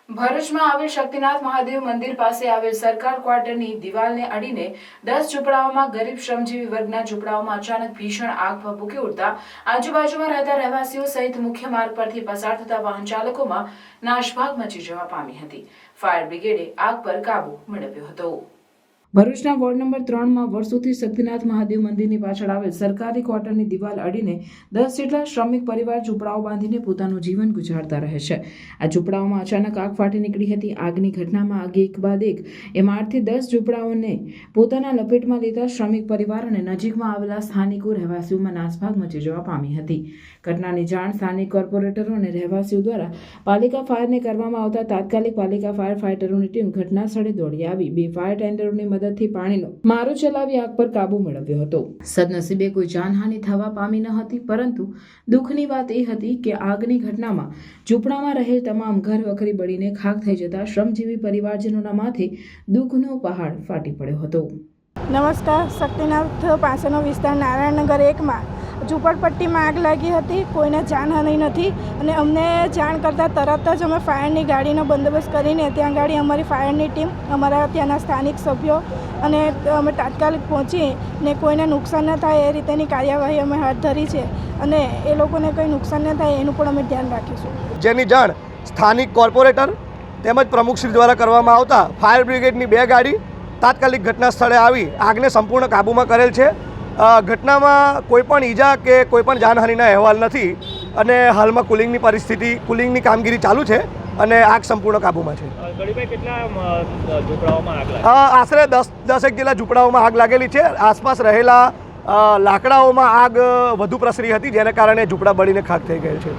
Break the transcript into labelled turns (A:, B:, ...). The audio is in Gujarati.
A: ભરૂચમાં આવેલ શક્તિનાથ મહાદેવ મંદિર પાસે આવેલ સરકાર ક્વાર્ટરની દિવાલને અડીને 10 ઝૂંપડાઓમાં ગરીબ શ્રમજીવી વર્ગના ઝૂંપડાઓમાં અચાનક ભીષણ આગ ભભૂકી ઉઠતા આજુબાજુમાં રહેતા રહેવાસીઓ સહિત મુખ્ય માર્ગ પરથી પસાર થતા વાહન ચાલકોમાં નાશભાગ મચી જવા પામી હતી। ફાયર બ્રિગેડે આગ પર કાબુ મેળવ્યો હતો। ભરૂચના વોર્ડ નંબર 3માં વર્ષોથી શક્તિનાથ મહાદેવ મંદિરની પાછળ આવેલ સરકારી ક્વાર્ટરની દિવાલ અડીને 10 જેટલા શ્રમિક પરિવાર ઝૂંપડાઓ બાંધીને પોતાનું જીવન ગુજારતા રહે છે। આ ઝૂંપડાઓમાં અચાનક આગ ફાટી નીકળી હતી। આગની ઘટનામાં આગે એક બાદ એક એમ 8થી 10 ઝૂંપડાઓને પોતાના લપેટમાં લેતા શ્રમિક પરિવાર અને નજીકમાં આવેલા સ્થાનિકો રહેવાસીઓમાં નાસભાગ મચી જવા પામી હતી। ઘટનાની જાણ સ્થાનિક કોર્પોરેટરો અને રહેવાસીઓ દ્વારા પાલિકા ફાયરને કરવામાં આવતા તાત્કાલિક પાલિકા ફાયર ફાઇટરોની ટીમ ઘટના સ્થળે દોડી આવી 2 ફાયર ટેન્ડરોની મદદથી પાણીનો મારો ચલાવી આગ પર કાબુ મેળવ્યો હતો। સદનસીબે કોઈ જાનહાનિ થવા પામી ન હતી, પરંતુ દુઃખની વાત એ હતી કે આગની ઘટનામાં ઝૂંપડામાં રહેલ તમામ ઘર વખરી બળીને ખાખ થઈ જતા શ્રમજીવી પરિવારજનોના માથે દુઃખનો પહાડ ફાટી પડ્યો હતો।
B: નમસ્કાર। શક્તિનાથ પાસેનો વિસ્તાર નારાયણનગર 1માં ઝૂંપડપટ્ટીમાં આગ લાગી હતી। કોઈને જાનહાનિ નથી અને અમને જાણ કરતાં તરત જ અમે ફાયરની ગાડીનો બંદોબસ્ત કરીને ત્યાં ગાડી અમારી ફાયરની ટીમ, અમારા ત્યાંના સ્થાનિક સભ્યો અને અમે તાત્કાલિક પહોંચીને કોઈને નુકસાન ન થાય એ રીતેની કાર્યવાહી અમે હાથ ધરી છે અને એ લોકોને કંઈ નુકસાન ન થાય એનું પણ અમે ધ્યાન રાખીશું।
C: જેની જાણ સ્થાનિક કોર્પોરેટર તેમજ પ્રમુખશ્રી દ્વારા કરવામાં આવતા ફાયર બ્રિગેડની 2 ગાડી તાત્કાલિક ઘટના સ્થળે આવી આગને સંપૂર્ણ કાબૂમાં કરેલ છે। ઘટનામાં કોઈપણ ઈજા કે કોઈપણ જાનહાનિના અહેવાલ નથી અને હાલમાં કુલિંગની કામગીરી ચાલુ છે અને આગ સંપૂર્ણ કાબૂમાં છે। આશરે 10 જેટલા ઝૂંપડાઓમાં આગ લાગેલી છે। આસપાસ રહેલા લાકડાઓમાં આગ વધુ પ્રસરી હતી, જેને કારણે ઝૂંપડા બળીને ખાખ થઈ ગયેલ છે।